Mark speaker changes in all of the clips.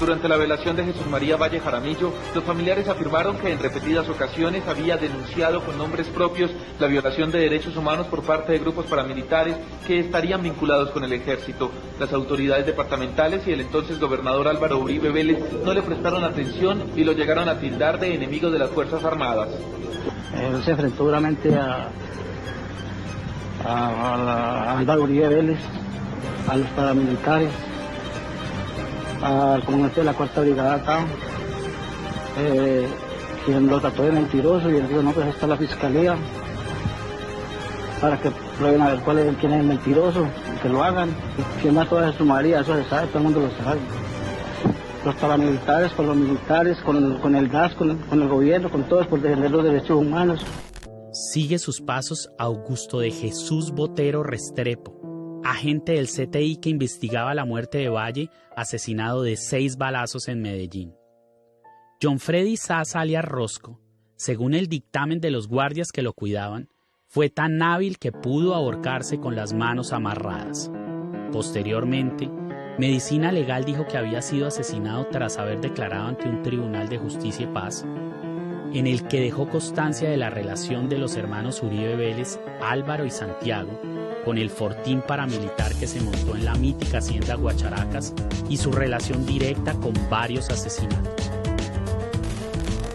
Speaker 1: Durante la velación de Jesús María Valle Jaramillo, los familiares afirmaron que en repetidas ocasiones había denunciado con nombres propios la violación de derechos humanos por parte de grupos paramilitares que estarían vinculados con el ejército. Las autoridades departamentales y el entonces gobernador Álvaro Uribe Vélez no le prestaron atención y lo llegaron a tildar de enemigo de las Fuerzas Armadas.
Speaker 2: Él se enfrentó duramente a Álvaro Uribe Vélez, a los paramilitares, al comandante de la Cuarta Brigada acá, quien lo trató de mentiroso y él dijo, no, pues está la fiscalía, para que prueben a ver quién es el mentiroso, que lo hagan. Y quién mató a Jesús María, eso se sabe, todo el mundo lo sabe. Los paramilitares, con los militares, con el gas, con el gobierno, con todos, por defender los derechos humanos.
Speaker 3: Sigue sus pasos Augusto de Jesús Botero Restrepo, agente del CTI que investigaba la muerte de Valle, asesinado de 6 balazos en Medellín. John Freddy Sass alias Rosco, según el dictamen de los guardias que lo cuidaban, fue tan hábil que pudo ahorcarse con las manos amarradas. Posteriormente, Medicina Legal dijo que había sido asesinado tras haber declarado ante un tribunal de justicia y paz, en el que dejó constancia de la relación de los hermanos Uribe Vélez, Álvaro y Santiago, con el fortín paramilitar que se montó en la mítica hacienda Guacharacas y su relación directa con varios asesinatos.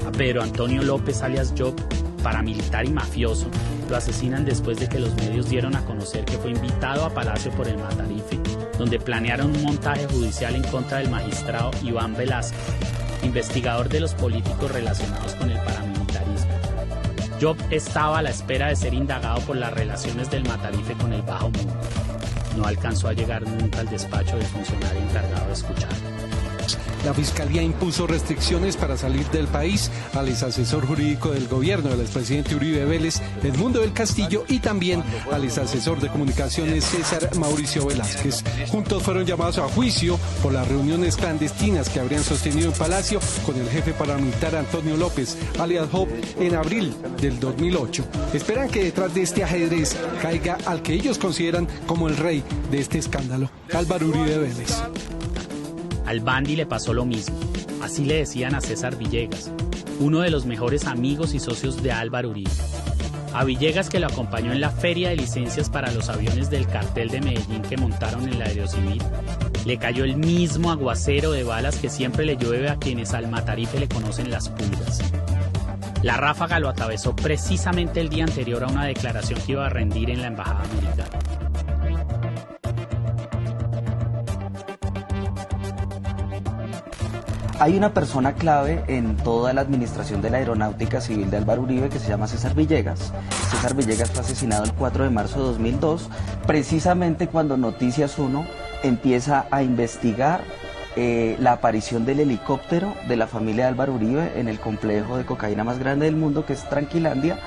Speaker 3: A Pedro Antonio López alias Job, paramilitar y mafioso, lo asesinan después de que los medios dieron a conocer que fue invitado a Palacio por el Matarife, donde planearon un montaje judicial en contra del magistrado Iván Velázquez, investigador de los políticos relacionados con el paramilitarismo. Job estaba a la espera de ser indagado por las relaciones del Matarife con el Bajo Mundo. No alcanzó a llegar nunca al despacho del funcionario encargado de escucharlo.
Speaker 4: La Fiscalía impuso restricciones para salir del país al exasesor jurídico del gobierno del expresidente Uribe Vélez, Edmundo del Castillo, y también al exasesor de comunicaciones César Mauricio Velázquez. Juntos fueron llamados a juicio por las reuniones clandestinas que habrían sostenido en Palacio con el jefe paramilitar Antonio López, alias Job, en abril del 2008. Esperan que detrás de este ajedrez caiga al que ellos consideran como el rey de este escándalo, Álvaro Uribe Vélez.
Speaker 3: Al Bandi le pasó lo mismo, así le decían a César Villegas, uno de los mejores amigos y socios de Álvaro Uribe. A Villegas, que lo acompañó en la feria de licencias para los aviones del cartel de Medellín que montaron en la Aerocivil, le cayó el mismo aguacero de balas que siempre le llueve a quienes al Matarife le conocen las pulgas. La ráfaga lo atravesó precisamente el día anterior a una declaración que iba a rendir en la embajada americana.
Speaker 5: Hay una persona clave en toda la administración de la aeronáutica civil de Álvaro Uribe que se llama César Villegas. César Villegas fue asesinado el 4 de marzo de 2002, precisamente cuando Noticias 1 empieza a investigar la aparición del helicóptero de la familia de Álvaro Uribe en el complejo de cocaína más grande del mundo, que es Tranquilandia,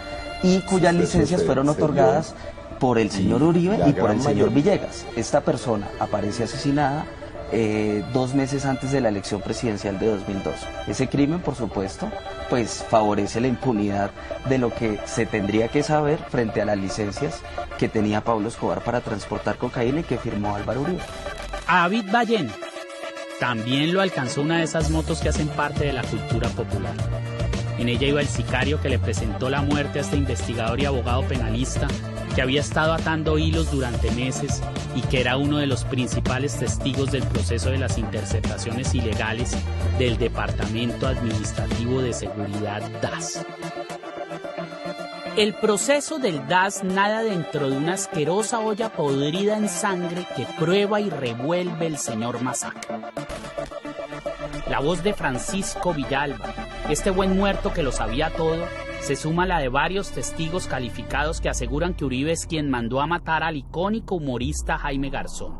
Speaker 5: y cuyas licencias fueron otorgadas por el señor Uribe y por el señor Villegas. Esta persona aparece asesinada 2 meses antes de la elección presidencial de 2002. Ese crimen, por supuesto, pues favorece la impunidad de lo que se tendría que saber frente a las licencias que tenía Pablo Escobar para transportar cocaína y que firmó Álvaro Uribe.
Speaker 3: A David Ballén también lo alcanzó una de esas motos que hacen parte de la cultura popular. En ella iba el sicario que le presentó la muerte a este investigador y abogado penalista que había estado atando hilos durante meses y que era uno de los principales testigos del proceso de las interceptaciones ilegales del Departamento Administrativo de Seguridad DAS. El proceso del DAS nada dentro de una asquerosa olla podrida en sangre que prueba y revuelve el señor Masacre. La voz de Francisco Villalba, este buen muerto que lo sabía todo, se suma a la de varios testigos calificados que aseguran que Uribe es quien mandó a matar al icónico humorista Jaime Garzón.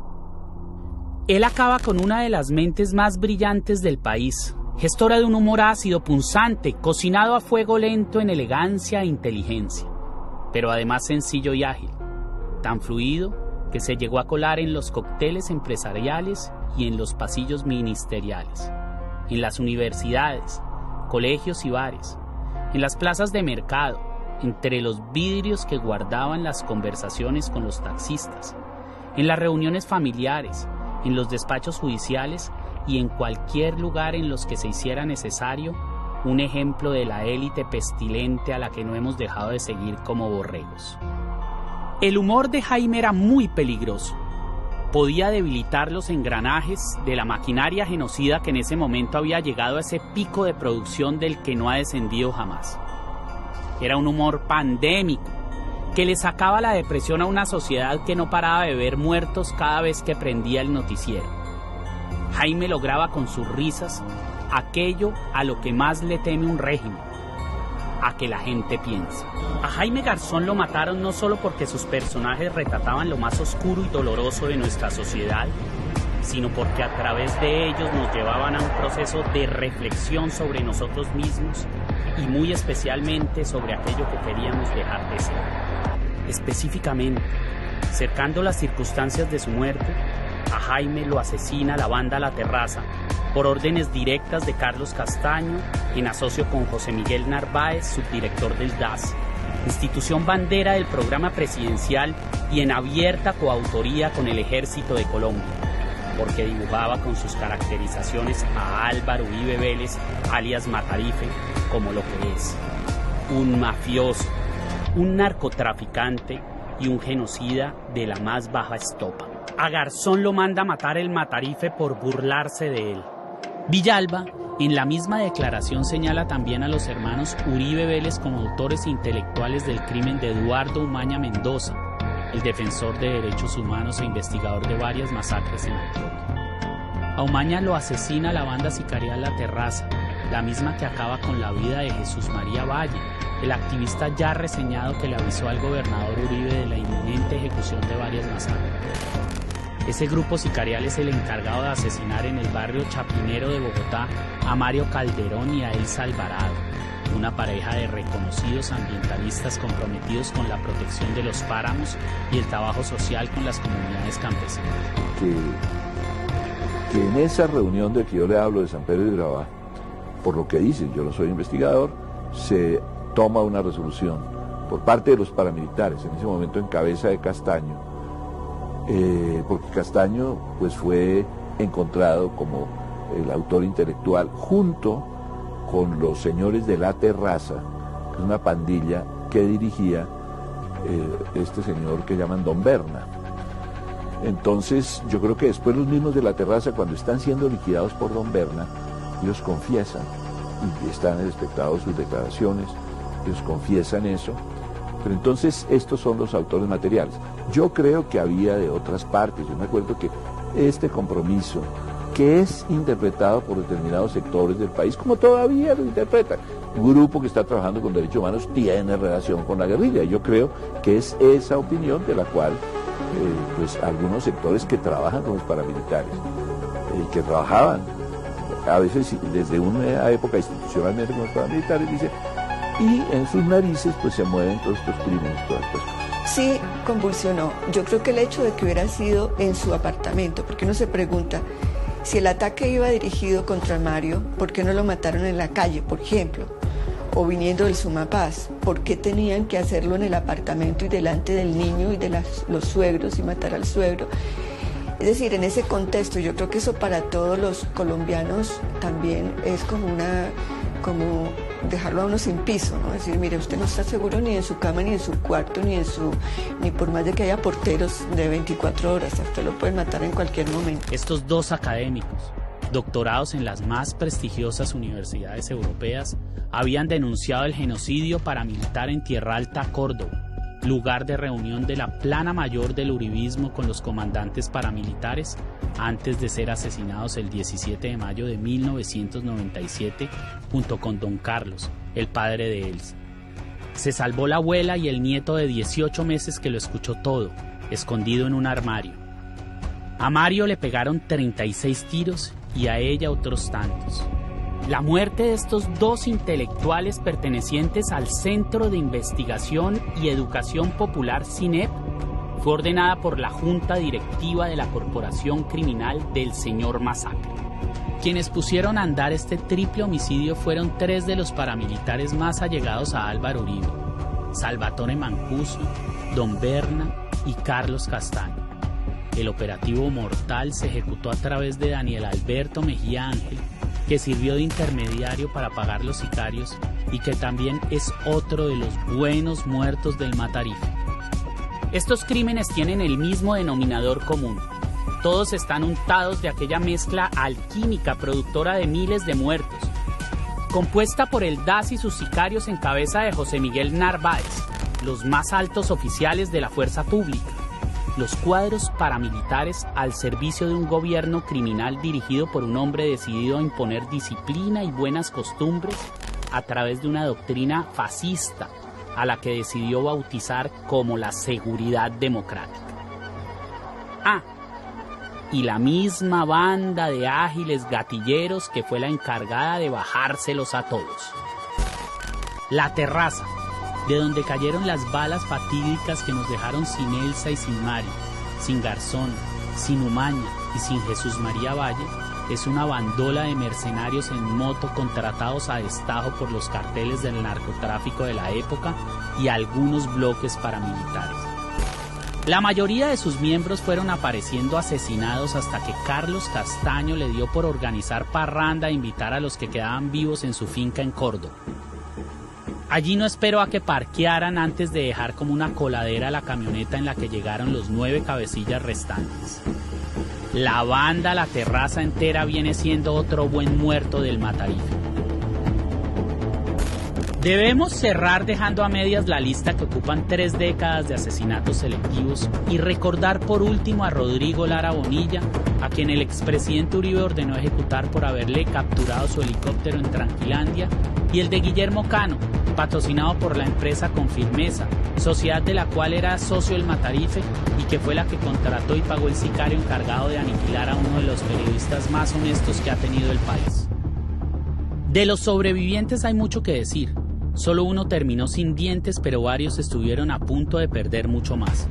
Speaker 3: Él acaba con una de las mentes más brillantes del país, gestora de un humor ácido, punzante, cocinado a fuego lento en elegancia e inteligencia, pero además sencillo y ágil, tan fluido que se llegó a colar en los cócteles empresariales y en los pasillos ministeriales, en las universidades, colegios y bares, en las plazas de mercado, entre los vidrios que guardaban las conversaciones con los taxistas, en las reuniones familiares, en los despachos judiciales y en cualquier lugar en los que se hiciera necesario, un ejemplo de la élite pestilente a la que no hemos dejado de seguir como borregos. El humor de Jaime era muy peligroso. Podía debilitar los engranajes de la maquinaria genocida que en ese momento había llegado a ese pico de producción del que no ha descendido jamás. Era un humor pandémico, que le sacaba la depresión a una sociedad que no paraba de ver muertos cada vez que prendía el noticiero. Jaime lograba con sus risas aquello a lo que más le teme un régimen, a que la gente piense. A Jaime Garzón lo mataron no solo porque sus personajes retrataban lo más oscuro y doloroso de nuestra sociedad, sino porque a través de ellos nos llevaban a un proceso de reflexión sobre nosotros mismos y muy especialmente sobre aquello que queríamos dejar de ser. Específicamente, cercando las circunstancias de su muerte, a Jaime lo asesina la banda La Terraza por órdenes directas de Carlos Castaño, en asocio con José Miguel Narváez, subdirector del DAS, institución bandera del programa presidencial y en abierta coautoría con el Ejército de Colombia, porque dibujaba con sus caracterizaciones a Álvaro Uribe Vélez, alias Matarife, como lo que es: un mafioso, un narcotraficante y un genocida de la más baja estopa. A Garzón lo manda a matar el Matarife por burlarse de él. Villalba, en la misma declaración, señala también a los hermanos Uribe Vélez como autores intelectuales del crimen de Eduardo Umaña Mendoza, el defensor de derechos humanos e investigador de varias masacres en Antioquia. A Umaña lo asesina la banda sicarial La Terraza, la misma que acaba con la vida de Jesús María Valle, el activista ya reseñado que le avisó al gobernador Uribe de la inminente ejecución de varias masacres. Ese grupo sicarial es el encargado de asesinar en el barrio Chapinero de Bogotá a Mario Calderón y a Elsa Alvarado, una pareja de reconocidos ambientalistas comprometidos con la protección de los páramos y el trabajo social con las comunidades campesinas.
Speaker 6: Que en esa reunión de que yo le hablo de San Pedro de Urabá, por lo que dicen, yo no soy investigador, se toma una resolución por parte de los paramilitares, en ese momento en cabeza de Castaño, porque Castaño pues fue encontrado como el autor intelectual junto con los señores de La Terraza, que es una pandilla que dirigía este señor que llaman Don Berna. Entonces yo creo que después los mismos de La Terraza, cuando están siendo liquidados por Don Berna, ellos confiesan, y están en el espectador sus declaraciones, ellos confiesan eso, pero entonces estos son los autores materiales. Yo creo que había de otras partes. Yo me acuerdo que este compromiso, que es interpretado por determinados sectores del país, como todavía lo interpretan, un grupo que está trabajando con derechos humanos tiene relación con la guerrilla. Yo creo que es esa opinión de la cual pues algunos sectores que trabajan con los paramilitares, que trabajaban a veces desde una época institucionalmente con los paramilitares, dicen, y en sus narices pues se mueven todos estos crímenes, todas estas cosas.
Speaker 7: Sí, convulsionó. Yo creo que el hecho de que hubiera sido en su apartamento, porque uno se pregunta, si el ataque iba dirigido contra Mario, ¿por qué no lo mataron en la calle, por ejemplo? O viniendo del Sumapaz, ¿por qué tenían que hacerlo en el apartamento y delante del niño y de los suegros y matar al suegro? Es decir, en ese contexto, yo creo que eso para todos los colombianos también es como dejarlo a uno sin piso, ¿no? Es decir, mire, usted no está seguro ni en su cama, ni en su cuarto, ni por más de que haya porteros de 24 horas, usted lo puede matar en cualquier momento.
Speaker 3: Estos dos académicos, doctorados en las más prestigiosas universidades europeas, habían denunciado el genocidio paramilitar en Tierra Alta, Córdoba, lugar de reunión de la plana mayor del uribismo con los comandantes paramilitares antes de ser asesinados el 17 de mayo de 1997 junto con don Carlos, el padre de Elsa. Se salvó la abuela y el nieto de 18 meses que lo escuchó todo, escondido en un armario. A Mario le pegaron 36 tiros y a ella otros tantos. La muerte de estos dos intelectuales pertenecientes al Centro de Investigación y Educación Popular CINEP fue ordenada por la Junta Directiva de la Corporación Criminal del Señor Masacre. Quienes pusieron a andar este triple homicidio fueron tres de los paramilitares más allegados a Álvaro Uribe: Salvatore Mancuso, Don Berna y Carlos Castaño. El operativo mortal se ejecutó a través de Daniel Alberto Mejía Ángel, que sirvió de intermediario para pagar los sicarios y que también es otro de los buenos muertos del Matarife. Estos crímenes tienen el mismo denominador común. Todos están untados de aquella mezcla alquímica productora de miles de muertos, compuesta por el DAS y sus sicarios en cabeza de José Miguel Narváez, los más altos oficiales de la fuerza pública, los cuadros paramilitares al servicio de un gobierno criminal dirigido por un hombre decidido a imponer disciplina y buenas costumbres a través de una doctrina fascista a la que decidió bautizar como la seguridad democrática. Y la misma banda de ágiles gatilleros que fue la encargada de bajárselos a todos. La Terraza, de donde cayeron las balas fatídicas que nos dejaron sin Elsa y sin Mario, sin Garzón, sin Umaña y sin Jesús María Valle, es una bandola de mercenarios en moto contratados a destajo por los carteles del narcotráfico de la época y algunos bloques paramilitares. La mayoría de sus miembros fueron apareciendo asesinados hasta que Carlos Castaño le dio por organizar parranda e invitar a los que quedaban vivos en su finca en Córdoba. Allí no esperó a que parquearan antes de dejar como una coladera la camioneta en la que llegaron los 9 cabecillas restantes. La banda La Terraza entera viene siendo otro buen muerto del Matarife. Debemos cerrar dejando a medias la lista que ocupan 3 décadas de asesinatos selectivos y recordar por último a Rodrigo Lara Bonilla, a quien el expresidente Uribe ordenó ejecutar por haberle capturado su helicóptero en Tranquilandia, y el de Guillermo Cano, patrocinado por la empresa Confirmeza, sociedad de la cual era socio el Matarife y que fue la que contrató y pagó el sicario encargado de aniquilar a uno de los periodistas más honestos que ha tenido el país. De los sobrevivientes hay mucho que decir. Solo uno terminó sin dientes, pero varios estuvieron a punto de perder mucho más.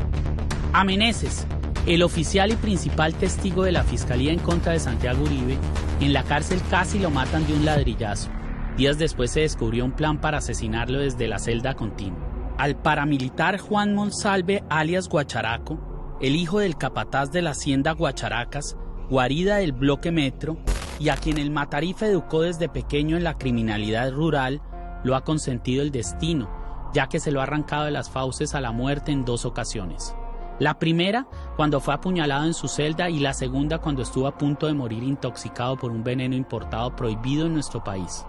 Speaker 3: A Meneses, el oficial y principal testigo de la Fiscalía en contra de Santiago Uribe, en la cárcel casi lo matan de un ladrillazo. Días después se descubrió un plan para asesinarlo desde la celda continua. Al paramilitar Juan Monsalve, alias Guacharaco, el hijo del capataz de la hacienda Guacharacas, guarida del bloque Metro, y a quien el Matarife educó desde pequeño en la criminalidad rural, lo ha consentido el destino, ya que se lo ha arrancado de las fauces a la muerte en 2 ocasiones. La primera, cuando fue apuñalado en su celda, y la segunda, cuando estuvo a punto de morir intoxicado por un veneno importado prohibido en nuestro país.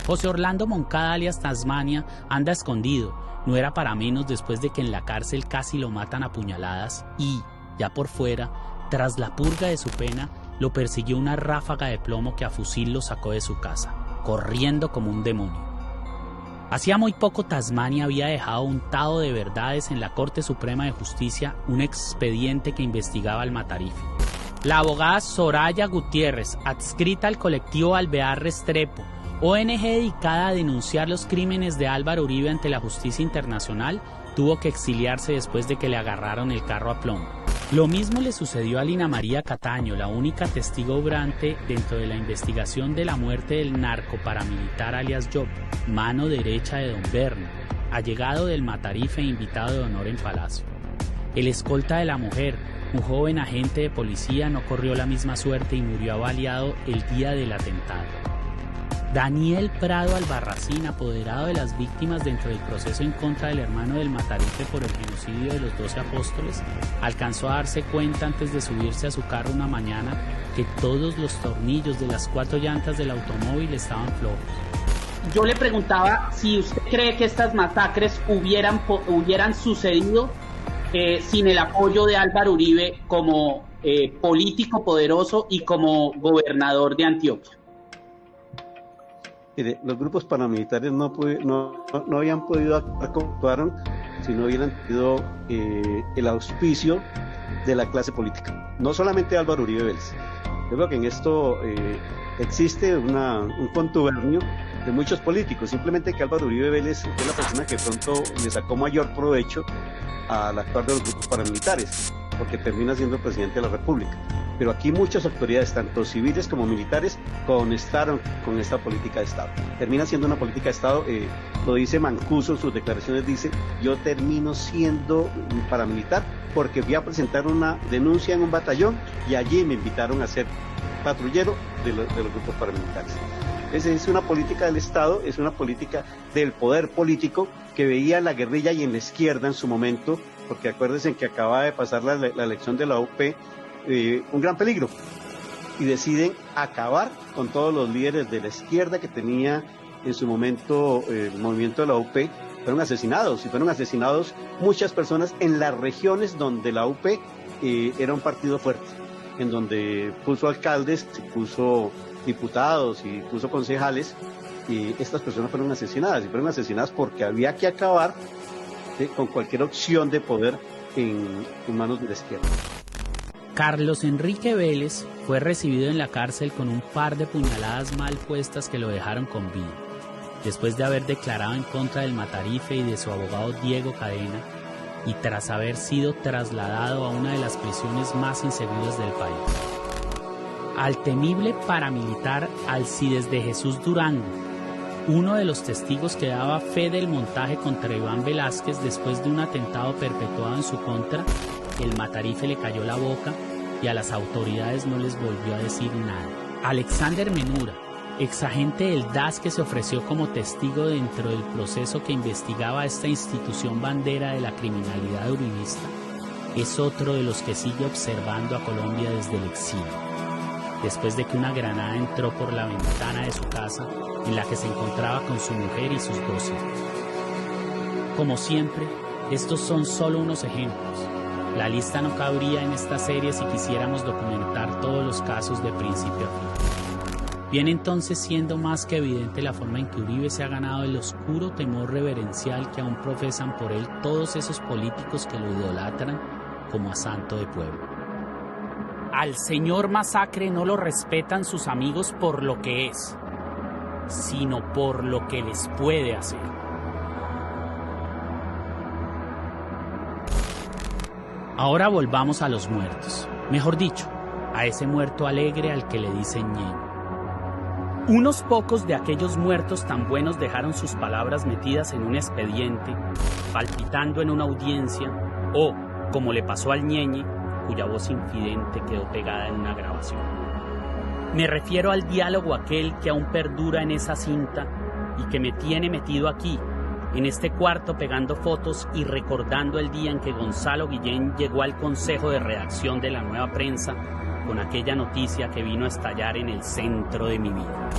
Speaker 3: José Orlando Moncada, alias Tasmania, anda escondido. No era para menos después de que en la cárcel casi lo matan a puñaladas y, ya por fuera, tras la purga de su pena, lo persiguió una ráfaga de plomo que a fusil lo sacó de su casa, corriendo como un demonio. Hacía muy poco Tasmania había dejado untado de verdades en la Corte Suprema de Justicia un expediente que investigaba al Matarife. La abogada Soraya Gutiérrez, adscrita al colectivo Alvear Restrepo, ONG dedicada a denunciar los crímenes de Álvaro Uribe ante la justicia internacional, tuvo que exiliarse después de que le agarraron el carro a plomo. Lo mismo le sucedió a Lina María Cataño, la única testigo obrante dentro de la investigación de la muerte del narcoparamilitar alias Job, mano derecha de Don Berno, allegado del Matarife e invitado de honor en Palacio. El escolta de la mujer, un joven agente de policía, no corrió la misma suerte y murió avaliado el día del atentado. Daniel Prado Albarracín, apoderado de las víctimas dentro del proceso en contra del hermano del Matarife por el genocidio de los 12 apóstoles, alcanzó a darse cuenta antes de subirse a su carro una mañana que todos los tornillos de las 4 llantas del automóvil estaban flojos.
Speaker 8: Yo le preguntaba si usted cree que estas masacres hubieran sucedido sin el apoyo de Álvaro Uribe como político poderoso y como gobernador de Antioquia.
Speaker 9: Los grupos paramilitares no habían podido actuar si no hubieran tenido el auspicio de la clase política, no solamente Álvaro Uribe Vélez. Yo creo que en esto existe un contubernio de muchos políticos, simplemente que Álvaro Uribe Vélez es la persona que pronto le sacó mayor provecho al actuar de los grupos paramilitares. porque termina siendo presidente de la República. Pero aquí muchas autoridades, tanto civiles como militares, conectaron con esta política de Estado. Termina siendo una política de Estado, lo dice Mancuso en sus declaraciones, dice, yo termino siendo paramilitar porque fui a presentar una denuncia en un batallón y allí me invitaron a ser patrullero de los grupos paramilitares. Es una política del Estado, es una política del poder político que veía en la guerrilla y en la izquierda en su momento, porque acuérdense que acaba de pasar la elección de la UP, un gran peligro, y deciden acabar con todos los líderes de la izquierda que tenía en su momento el movimiento de la UP. Fueron asesinados muchas personas en las regiones donde la UP era un partido fuerte, en donde puso alcaldes, puso diputados y puso concejales, y estas personas fueron asesinadas porque había que acabar con cualquier opción de poder en manos de la izquierda.
Speaker 3: Carlos Enrique Vélez fue recibido en la cárcel con un par de puñaladas mal puestas que lo dejaron con vida, después de haber declarado en contra del Matarife y de su abogado Diego Cadena, y tras haber sido trasladado a una de las prisiones más inseguras del país. Al temible paramilitar Alcides de Jesús Durango, uno de los testigos que daba fe del montaje contra Iván Velázquez después de un atentado perpetuado en su contra, el Matarife le cayó la boca y a las autoridades no les volvió a decir nada. Alexander Menura, exagente del DAS que se ofreció como testigo dentro del proceso que investigaba esta institución bandera de la criminalidad uribista, es otro de los que sigue observando a Colombia desde el exilio, después de que una granada entró por la ventana de su casa en la que se encontraba con su mujer y sus 2 hijos. Como siempre, estos son solo unos ejemplos. La lista no cabría en esta serie si quisiéramos documentar todos los casos de principio a fin. Viene entonces siendo más que evidente la forma en que Uribe se ha ganado el oscuro temor reverencial que aún profesan por él todos esos políticos que lo idolatran como a santo de pueblo. Al señor Masacre no lo respetan sus amigos por lo que es, sino por lo que les puede hacer. Ahora volvamos a los muertos, mejor dicho, a ese muerto alegre al que le dicen ñeño. Unos pocos de aquellos muertos tan buenos dejaron sus palabras metidas en un expediente, palpitando en una audiencia, o, como le pasó al ñeñe, cuya voz infidente quedó pegada en una grabación. Me refiero al diálogo aquel que aún perdura en esa cinta y que me tiene metido aquí, en este cuarto pegando fotos y recordando el día en que Gonzalo Guillén llegó al consejo de redacción de La Nueva Prensa con aquella noticia que vino a estallar en el centro de mi vida.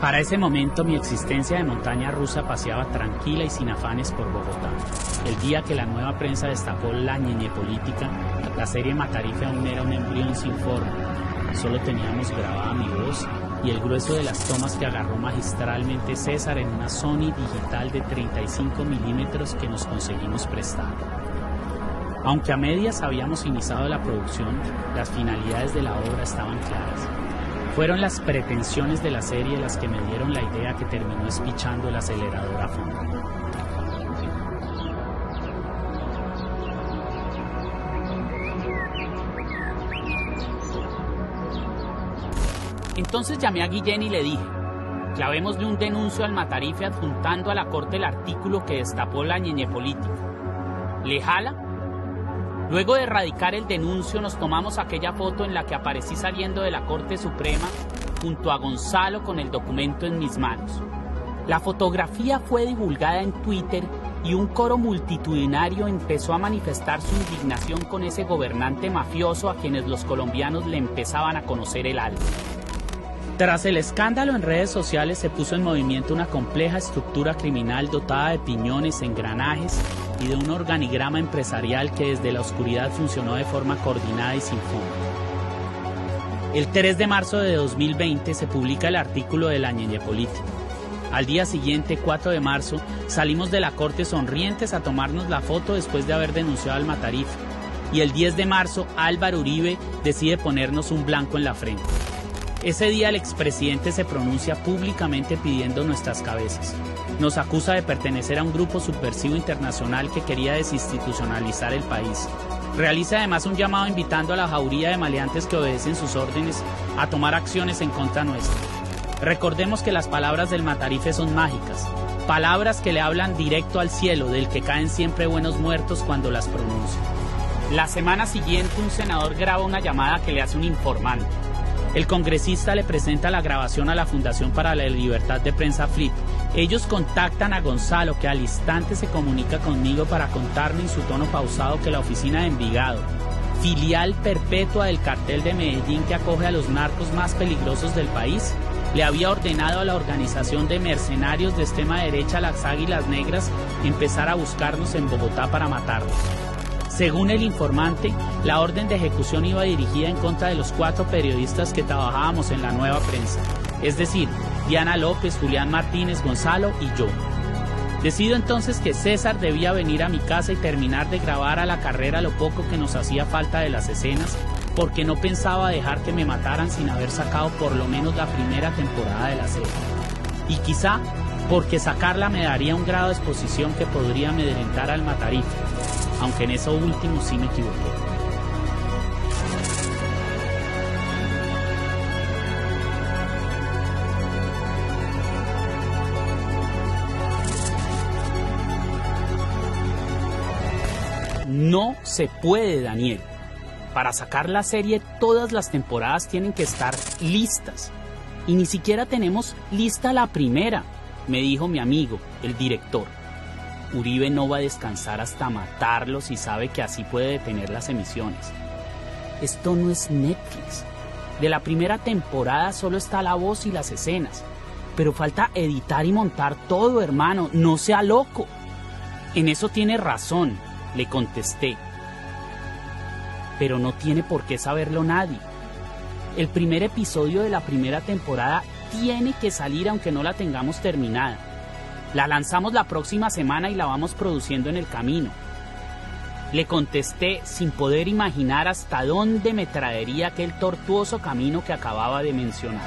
Speaker 3: Para ese momento mi existencia de montaña rusa paseaba tranquila y sin afanes por Bogotá. El día que La Nueva Prensa destapó la ñeñe política, la serie Matarife aún era un embrión sin forma. Solo teníamos grabada mi voz y el grueso de las tomas que agarró magistralmente César en una Sony digital de 35 milímetros que nos conseguimos prestar. Aunque a medias habíamos iniciado la producción, las finalidades de la obra estaban claras. Fueron las pretensiones de la serie las que me dieron la idea que terminó espichando el acelerador a fondo. Entonces llamé a Guillén y le dije, clavémosle un denuncio al Matarife adjuntando a la corte el artículo que destapó la ñeñe política. ¿Le jala? Luego de erradicar el denuncio nos tomamos aquella foto en la que aparecí saliendo de la Corte Suprema junto a Gonzalo con el documento en mis manos. La fotografía fue divulgada en Twitter y un coro multitudinario empezó a manifestar su indignación con ese gobernante mafioso a quienes los colombianos le empezaban a conocer el alma. Tras el escándalo en redes sociales se puso en movimiento una compleja estructura criminal dotada de piñones, engranajes y de un organigrama empresarial que desde la oscuridad funcionó de forma coordinada y sin fondo. El 3 de marzo de 2020 se publica el artículo de la ñeñe política. Al día siguiente, 4 de marzo, salimos de la corte sonrientes a tomarnos la foto después de haber denunciado al Matarife. Y el 10 de marzo, Álvaro Uribe decide ponernos un blanco en la frente. Ese día el expresidente se pronuncia públicamente pidiendo nuestras cabezas. Nos acusa de pertenecer a un grupo subversivo internacional que quería desinstitucionalizar el país. Realiza además un llamado invitando a la jauría de maleantes que obedecen sus órdenes a tomar acciones en contra nuestra. Recordemos que las palabras del Matarife son mágicas, palabras que le hablan directo al cielo, del que caen siempre buenos muertos cuando las pronuncia. La semana siguiente un senador graba una llamada que le hace un informante. El congresista le presenta la grabación a la Fundación para la Libertad de Prensa FLIP. Ellos contactan a Gonzalo, que al instante se comunica conmigo para contarme en su tono pausado que la oficina de Envigado, filial perpetua del cartel de Medellín que acoge a los narcos más peligrosos del país, le había ordenado a la organización de mercenarios de extrema derecha, las Águilas Negras, empezar a buscarnos en Bogotá para matarnos. Según el informante, la orden de ejecución iba dirigida en contra de los 4 periodistas que trabajábamos en la Nueva Prensa, es decir, Diana López, Julián Martínez, Gonzalo y yo. Decido entonces que César debía venir a mi casa y terminar de grabar a la carrera lo poco que nos hacía falta de las escenas, porque no pensaba dejar que me mataran sin haber sacado por lo menos la primera temporada de la serie. Y quizá porque sacarla me daría un grado de exposición que podría amedrentar al Matarife, aunque en eso último sí me equivoqué. No se puede, Daniel. Para sacar la serie, todas las temporadas tienen que estar listas. Y ni siquiera tenemos lista la primera, me dijo mi amigo, el director. Uribe no va a descansar hasta matarlos y sabe que así puede detener las emisiones. Esto no es Netflix. De la primera temporada solo está la voz y las escenas. Pero falta editar y montar todo, hermano. No sea loco. En eso tiene razón, le contesté. Pero no tiene por qué saberlo nadie. El primer episodio de la primera temporada tiene que salir aunque no la tengamos terminada. La lanzamos la próxima semana y la vamos produciendo en el camino. Le contesté sin poder imaginar hasta dónde me traería aquel tortuoso camino que acababa de mencionar.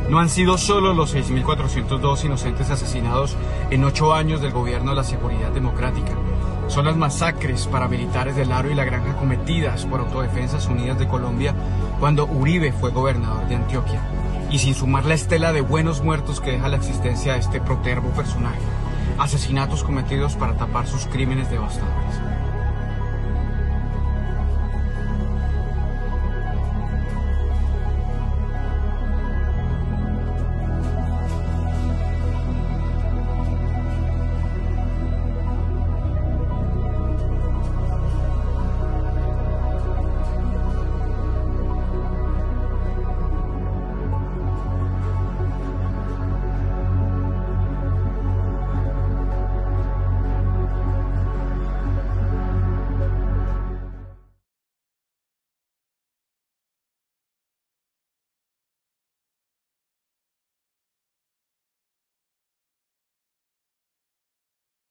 Speaker 10: No han sido solo los 6.402 inocentes asesinados en 8 años del gobierno de la Seguridad Democrática. Son las masacres paramilitares del Aro y la Granja cometidas por Autodefensas Unidas de Colombia cuando Uribe fue gobernador de Antioquia. Y sin sumar la estela de buenos muertos que deja la existencia de este protervo personaje. Asesinatos cometidos para tapar sus crímenes devastadores.